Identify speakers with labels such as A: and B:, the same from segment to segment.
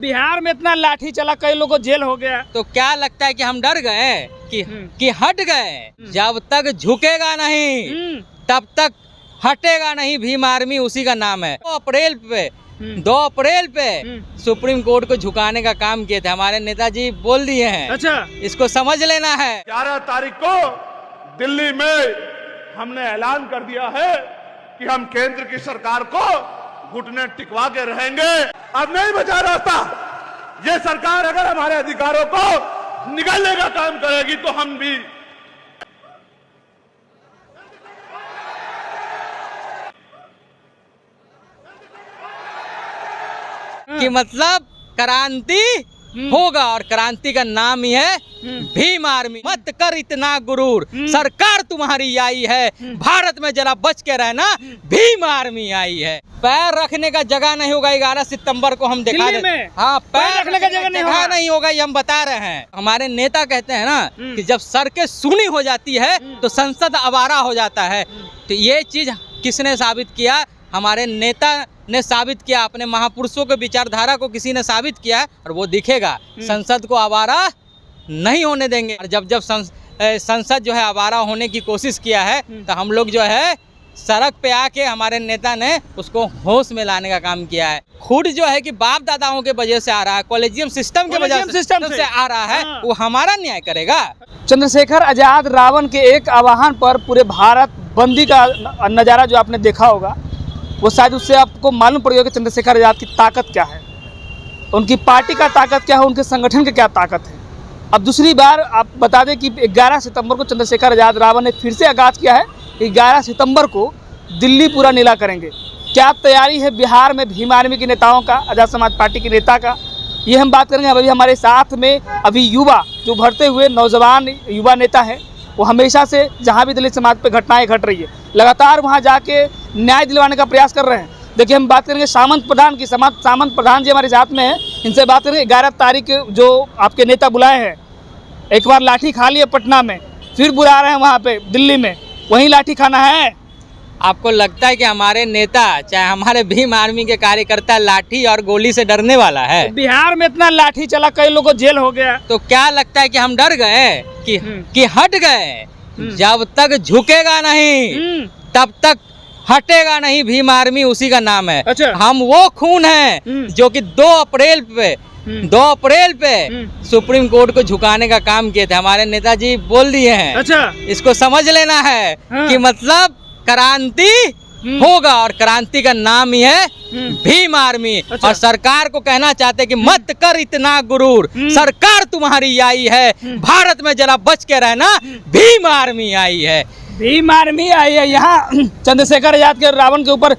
A: बिहार में इतना लाठी चला, कई लोगों को जेल हो गया।
B: तो क्या लगता है कि हम डर गए कि हट गए? जब तक झुकेगा नहीं तब तक हटेगा नहीं। भीम आर्मी उसी का नाम है। 2 अप्रैल पे सुप्रीम कोर्ट को झुकाने का काम किए थे हमारे नेताजी, बोल दिए हैं।
A: अच्छा,
B: इसको समझ लेना है।
C: 11 तारीख को दिल्ली में हमने ऐलान कर दिया है कि हम केंद्र की सरकार को घुटने टिकवा के रहेंगे। अब नहीं बचा रास्ता। ये सरकार अगर हमारे अधिकारों को निगलने का काम करेगी तो हम भी
B: कि मतलब क्रांति होगा, और क्रांति का नाम ही है भीम आर्मी। मत कर इतना गुरूर, सरकार तुम्हारी आई है, भारत में जरा बच के रहना, भीम आर्मी आई है। पैर रखने का जगह नहीं होगा। 11 सितंबर को हम दिखा रहे हैं। हाँ, पैर रखने का जगह नहीं होगा, ये हम बता रहे हैं। हमारे नेता कहते हैं ना कि जब सड़कें सूनी हो जाती है तो संसद आवारा हो जाता है। तो ये चीज किसने साबित किया? हमारे नेता ने साबित किया। अपने महापुरुषों के विचारधारा को किसी ने साबित किया, और वो दिखेगा। संसद को आवारा नहीं होने देंगे। और जब संसद जो है आवारा होने की कोशिश किया है तो हम लोग जो है सड़क पे आके हमारे नेता ने उसको होश में लाने का काम किया है। खुद जो है कि बाप दादाओं के वजह से आ रहा है, कॉलेजियम सिस्टम के वजह से आ रहा है, वो हमारा न्याय करेगा।
A: चंद्रशेखर आजाद रावण के एक आह्वान पर पूरे भारत बंदी का नज़ारा जो आपने देखा होगा, वो शायद उससे आपको मालूम पड़ गया कि चंद्रशेखर आजाद की ताकत क्या है, उनकी पार्टी का ताकत क्या है, उनके संगठन की क्या ताकत है। अब दूसरी बार आप बता दें कि 11 सितंबर को चंद्रशेखर आजाद रावण ने फिर से आगाज़ किया है कि 11 सितंबर को दिल्ली पूरा नीला करेंगे। क्या तैयारी है बिहार में भीम आर्मी के नेताओं का, आज़ाद समाज पार्टी के नेता का, ये हम बात करेंगे। अभी हमारे साथ में अभी युवा जो भरते हुए नौजवान युवा नेता है, वो हमेशा से जहाँ भी दलित समाज पे घटनाएं घट रही है, लगातार वहाँ जाके न्याय दिलवाने का प्रयास कर रहे हैं। देखिए, हम बात करेंगे सामंत प्रधान की। सामंत प्रधान जी हमारे साथ में हैं, इनसे बात करेंगे। 11 तारीख जो आपके नेता बुलाए हैं, एक बार लाठी खा लिए पटना में, फिर बुला रहे हैं वहाँ पे दिल्ली में, वहीं लाठी खाना है।
B: आपको लगता है कि हमारे नेता, चाहे हमारे भीम आर्मी के कार्यकर्ता, लाठी और गोली से डरने वाला है?
A: बिहार में इतना लाठी चला, कई लोगों को जेल हो गया।
B: तो क्या लगता है कि हम डर गए कि हट गए? जब तक झुकेगा नहीं तब तक हटेगा नहीं। भीम आर्मी उसी का नाम है।
A: अच्छा।
B: हम वो खून हैं जो कि 2 अप्रैल पे सुप्रीम कोर्ट को झुकाने का काम किए थे हमारे नेताजी, बोल दिए हैं।
A: अच्छा,
B: इसको समझ लेना है कि मतलब क्रांति होगा, और क्रांति का नाम ही है भीम आर्मी।
A: अच्छा।
B: और सरकार को कहना चाहते हैं कि मत कर इतना गुरूर, सरकार तुम्हारी आई है, भारत में जरा बच के रहना, भीम आर्मी आई है।
A: भीम आर्मी आई है। यहाँ चंद्रशेखर आजाद के रावण के ऊपर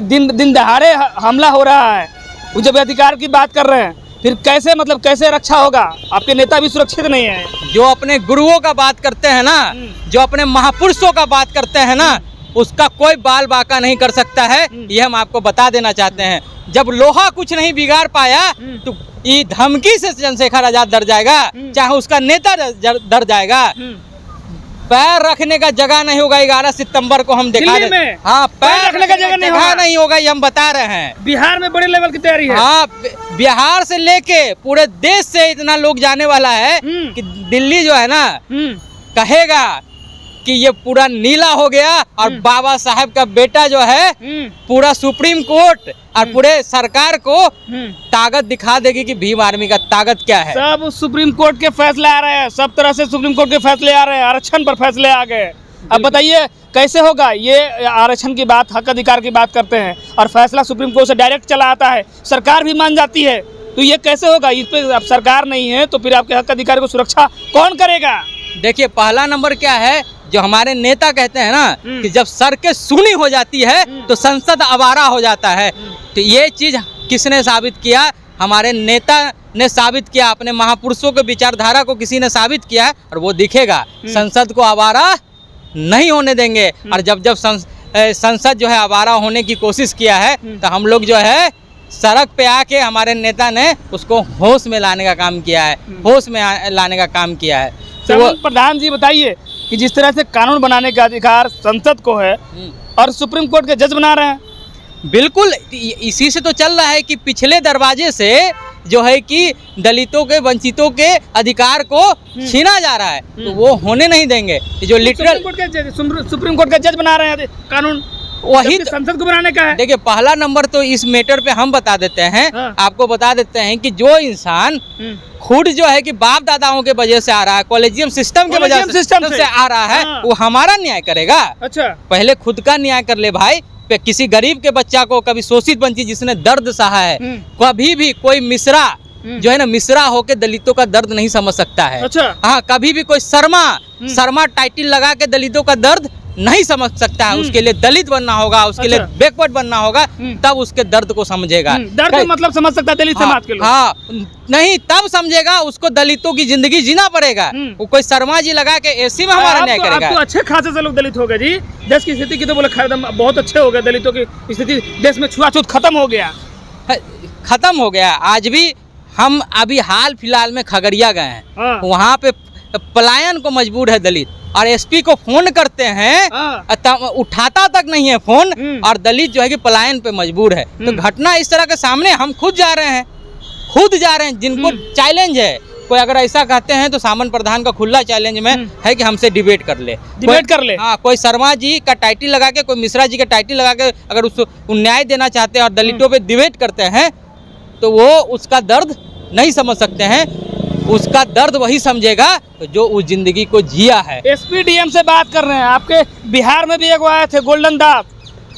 A: दिन दहाड़े हमला हो रहा है। वो जब अधिकार की बात कर रहे हैं, फिर कैसे रक्षा होगा? आपके नेता भी सुरक्षित नहीं है।
B: जो अपने गुरुओं का बात करते हैं ना, जो अपने महापुरुषों का बात करते हैं ना, उसका कोई बाल बाका नहीं कर सकता है। ये हम आपको बता देना चाहते हैं। जब लोहा कुछ नहीं बिगाड़ पाया तो ये धमकी से चंद्रशेखर आजाद डर जाएगा, चाहे उसका नेता डर जाएगा। पैर रखने का जगह नहीं होगा। 11 सितंबर को हम दिखा रहे हैं। हाँ, पैर रखने का जगह नहीं होगा, ये हम बता रहे हैं।
A: बिहार में बड़े लेवल की तैयारी है।
B: हाँ, बिहार से लेके पूरे देश से इतना लोग जाने वाला है कि दिल्ली जो है ना कहेगा कि ये पूरा नीला हो गया, और बाबा साहब का बेटा जो है पूरा सुप्रीम कोर्ट और पूरे सरकार को ताकत दिखा देगी कि भीम आर्मी का ताकत क्या है।
A: सब सुप्रीम कोर्ट के फैसले आ रहे हैं, सब तरह से सुप्रीम कोर्ट के फैसले आ रहे हैं, आरक्षण पर फैसले आ गए। अब बताइए कैसे होगा ये? आरक्षण की बात, हक अधिकार की बात करते हैं, और फैसला सुप्रीम कोर्ट से डायरेक्ट चला आता है, सरकार भी मान जाती है। तो ये कैसे होगा? इस पे अब सरकार नहीं है तो फिर आपके हक अधिकार को सुरक्षा कौन करेगा?
B: देखिए, पहला नंबर क्या है, जो हमारे नेता कहते हैं ना कि जब सड़कें सूनी हो जाती है तो संसद आवारा हो जाता है। तो ये चीज किसने साबित किया? हमारे नेता ने साबित किया। अपने महापुरुषों के विचारधारा को किसी ने साबित किया, और वो दिखेगा। संसद को आवारा नहीं होने देंगे। और जब संसद जो है आवारा होने की कोशिश किया है तो हम लोग जो है सड़क पे आके हमारे नेता ने उसको होश में लाने का काम किया है, होश में लाने का काम किया है।
A: तो प्रधान जी बताइए कि जिस तरह से कानून बनाने का अधिकार संसद को है और सुप्रीम कोर्ट के जज बना रहे हैं,
B: बिल्कुल इसी से तो चल रहा है कि पिछले दरवाजे से जो है कि दलितों के वंचितों के अधिकार को छीना जा रहा है, तो वो होने नहीं देंगे। ये जो लिटरल
A: सुप्रीम कोर्ट का जज बना रहे हैं कानून,
B: वही
A: जबकि संसद को बनाने का है।
B: देखिए, पहला नंबर तो इस मैटर पे हम बता देते हैं, आपको बता देते हैं कि जो इंसान खुद जो है कि बाप दादाओं के वजह से आ रहा है, कॉलेजियम सिस्टम के वजह से आ रहा है, वो हमारा न्याय करेगा।
A: अच्छा,
B: पहले खुद का न्याय कर ले भाई। किसी गरीब के बच्चा को, कभी शोषित वंचित जिसने दर्द सहा है, कभी भी कोई मिश्रा जो है ना, मिश्रा होके दलितों का दर्द नहीं समझ सकता है।
A: अच्छा।
B: हाँ, कभी भी कोई शर्मा टाइटल लगा के दलितों का दर्द नहीं समझ सकता है। उसके लिए दलित बनना होगा, उसके लिए बैकवर्ड बनना होगा, तब उसके दर्द को समझेगा।
A: दर्द मतलब समझ सकता है दलित समाज के लोग।
B: हाँ, नहीं तब समझेगा, उसको दलितों की जिंदगी जीना पड़ेगा। वो कोई शर्मा जी लगा के एसी में हमारा न्याय करेगा।
A: अब तो अच्छे खासे से लोग दलित हो गए जी। देश की स्थिति की तो बोले बहुत अच्छे हो गए, दलितों की स्थिति देश में छुआछूत खत्म हो गया।
B: खत्म हो गया। आज भी हम अभी हाल फिलहाल में खगड़िया गए हैं, वहाँ पे पलायन को मजबूर है दलित, और एसपी को फोन करते हैं, उठाता तक नहीं है फोन, और दलित जो है कि पलायन पे मजबूर है। तो घटना इस तरह के सामने हम खुद जा रहे हैं, जिनको चैलेंज है। कोई अगर ऐसा कहते हैं तो सामन प्रधान का खुला चैलेंज में है कि हमसे डिबेट कर ले। हाँ, कोई शर्मा जी का टाइटल लगा के, कोई मिश्रा जी का टाइटल लगा के अगर उसको न्याय देना चाहते हैं और दलितों पे डिबेट करते हैं, तो वो उसका दर्द नहीं समझ सकते हैं। उसका दर्द वही समझेगा जो उस जिंदगी को जिया है।
A: एसपी डीएम से बात कर रहे हैं। आपके बिहार में भी एक आए थे गोल्डन दास,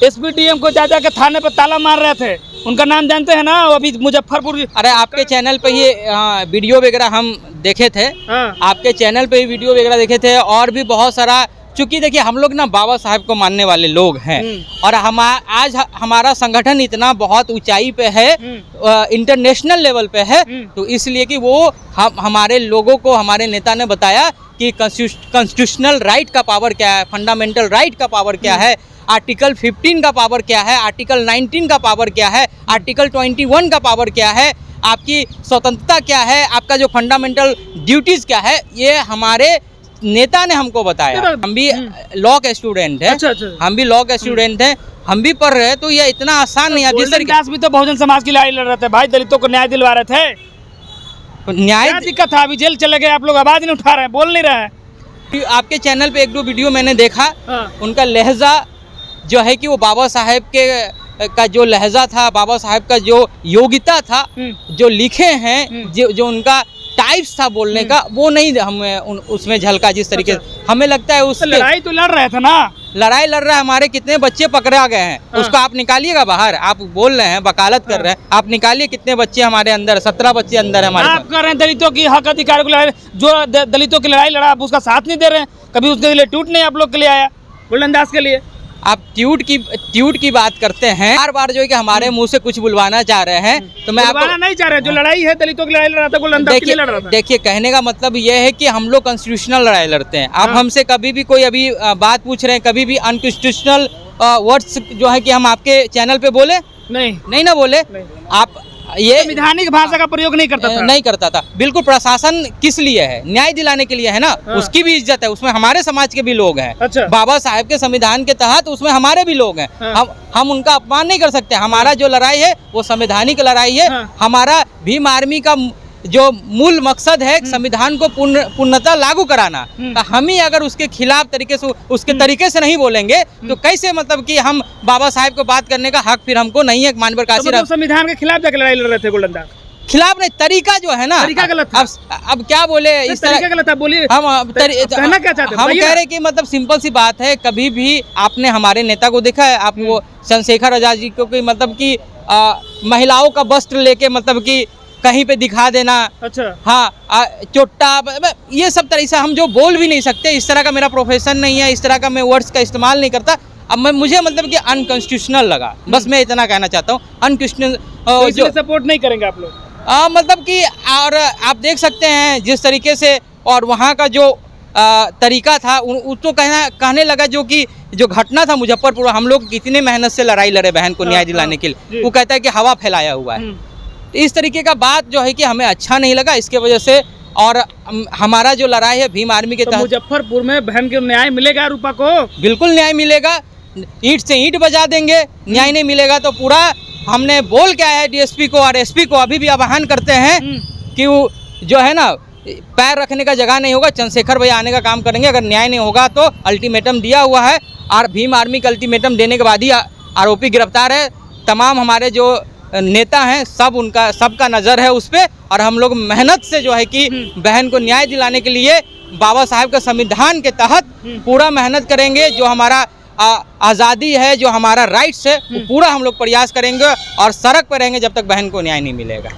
A: एसपी डीएम को जा के थाने पर ताला मार रहे थे। उनका नाम जानते हैं ना? वो अभी मुजफ्फरपुर।
B: अरे आपके चैनल पे ये वीडियो वगैरह हम देखे थे। आपके चैनल पे ही वीडियो वगैरह देखे थे, और भी बहुत सारा। चूंकि देखिए, हम लोग ना बाबा साहब को मानने वाले लोग हैं, और आज हमारा संगठन इतना बहुत ऊंचाई पे है, इंटरनेशनल लेवल पे है, तो इसलिए कि वो हमारे लोगों को, हमारे नेता ने बताया कि कॉन्स्टिट्यूशनल राइट का पावर क्या है, फंडामेंटल राइट का पावर क्या है, आर्टिकल 15 का पावर क्या है, आर्टिकल 19 का पावर क्या है, आर्टिकल 21 का पावर क्या है, आपकी स्वतंत्रता क्या है, आपका जो फंडामेंटल ड्यूटीज क्या है, ये हमारे नेता ने हमको बताया। हम भी लॉ के स्टूडेंट हैं।
A: अच्छा।
B: हम भी लॉ के स्टूडेंट हैं, हम भी पढ़ रहे हैं, तो ये इतना आसान नहीं है।
A: गोल्डन दास भी तो बहुजन समाज की लड़ाई लड़ रहे थे भाई, दलितों को न्याय दिलवा रहे थे।
B: न्याय
A: क्या दिक्कत था? अभी जेल चले गए, आप लोग आवाज नहीं उठा रहे हैं, बोल नहीं रहे हैं।
B: आपके चैनल पे 1-2 वीडियो मैंने देखा, उनका लहजा जो है कि वो बाबा साहेब के का जो लहजा था, बाबा साहेब का जो योग्यता था, जो लिखे हैं, जो उनका टाइप्स था बोलने का, वो नहीं हमें उसमें झलका। जिस तरीके से हमें लगता है उस
A: लड़ाई तो लड़ रहे थे ना,
B: लड़ाई लड़ रहा है। हमारे कितने बच्चे पकड़ा गए हैं, उसको आप निकालिएगा बाहर। आप बोल रहे हैं, वकालत कर रहे हैं, आप निकालिए कितने बच्चे हमारे अंदर, 17 बच्चे अंदर है हमारे।
A: आप कर रहे हैं दलितों की हक अधिकारों की लड़ाई, जो दलितों की लड़ाई लड़ा आप उसका साथ नहीं दे रहे हैं। कभी उसके लिए ट्वीट नहीं आप लोग के लिए आया, गोल्डन दास के लिए।
B: आप ट्यूट की बात करते हैं, बार बार जो है कि हमारे मुंह से कुछ बुलवाना चाह रहे हैं, तो मैं आपको
A: नहीं चाह रहे। जो लड़ाई है दलितों की लड़ाई लड़ रहा था, गोल्डन दास के लिए लड़ रहा था।
B: देखिए, कहने का मतलब ये है कि हम लोग कॉन्स्टिट्यूशनल लड़ाई लड़ते हैं। आप हमसे कभी भी कोई अभी बात पूछ रहे हैं, कभी भी अनकॉन्स्टिट्यूशनल वर्ड्स जो है कि हम आपके चैनल पे बोले नहीं ना बोले। आप ये
A: संवैधानिक भाषा का प्रयोग नहीं करता था।
B: बिल्कुल। प्रशासन किस लिए है? न्याय दिलाने के लिए है ना। उसकी भी इज्जत है, उसमें हमारे समाज के भी लोग हैं।
A: अच्छा।
B: बाबा साहेब के संविधान के तहत उसमें हमारे भी लोग हैं। हम उनका अपमान नहीं कर सकते। हमारा जो लड़ाई है वो संवैधानिक लड़ाई है। हमारा भीम आर्मी का जो मूल मकसद है संविधान को पूर्णतः लागू कराना। तो हम ही अगर उसके खिलाफ तरीके से, उसके तरीके से नहीं बोलेंगे, तो कैसे मतलब कि हम बाबा साहेब को बात करने का हक फिर हमको नहीं है। मानवर काशी
A: संविधान के खिलाफ जाकर लड़ाई लड़ रहे थे गोल्डन दास।
B: खिलाफ नहीं, तरीका जो है ना,
A: तरीका गलत था।
B: अब क्या बोले, इस तरह
A: गलत है। बोलिए,
B: हम
A: कहना क्या चाहते हैं?
B: हम कह रहे कि मतलब सिंपल सी बात है। कभी भी आपने हमारे नेता को देखा है? आप वो चंद्रशेखर आजाद जी को मतलब कि महिलाओं का वस्त्र लेके मतलब कि कहीं पे दिखा देना। अच्छा। हाँ, चोट्टा, ये सब तरह से हम जो बोल भी नहीं सकते। इस तरह का मेरा प्रोफेशन नहीं है, इस तरह का मैं वर्ड्स का इस्तेमाल नहीं करता। अब मुझे मतलब कि अनकॉन्स्टिट्यूशनल लगा, बस मैं इतना कहना चाहता हूँ। अनकॉन्स्टिट्यूशनल जो
A: सपोर्ट नहीं करेंगे आप लोग,
B: मतलब कि, और आप देख सकते हैं जिस तरीके से, और वहाँ का जो तरीका था उसको कहने लगा, जो घटना था मुजफ्फरपुर, हम लोग कितने मेहनत से लड़ाई लड़े बहन को न्याय दिलाने के लिए, वो कहता है कि हवा फैलाया हुआ है। इस तरीके का बात जो है कि हमें अच्छा नहीं लगा, इसके वजह से। और हमारा जो लड़ाई है भीम आर्मी के तहत,
A: मुजफ्फरपुर में बहन को न्याय मिलेगा, रूपा को
B: बिल्कुल न्याय मिलेगा। ईंट से ईंट बजा देंगे, न्याय नहीं मिलेगा तो पूरा हमने बोल के आया है डीएसपी को और एसपी को अभी भी आह्वान करते हैं कि वो जो है ना पैर रखने का जगह नहीं होगा, चंद्रशेखर भैया आने का काम करेंगे। अगर न्याय नहीं होगा तो अल्टीमेटम दिया हुआ है और भीम आर्मी का अल्टीमेटम देने के बाद ही आरोपी गिरफ्तार है। तमाम हमारे जो नेता हैं सबका नज़र है उस पर और हम लोग मेहनत से जो है कि बहन को न्याय दिलाने के लिए बाबा साहब के संविधान के तहत पूरा मेहनत करेंगे। जो हमारा आज़ादी है, जो हमारा राइट्स है, वो पूरा हम लोग प्रयास करेंगे और सड़क पर रहेंगे जब तक बहन को न्याय नहीं मिलेगा।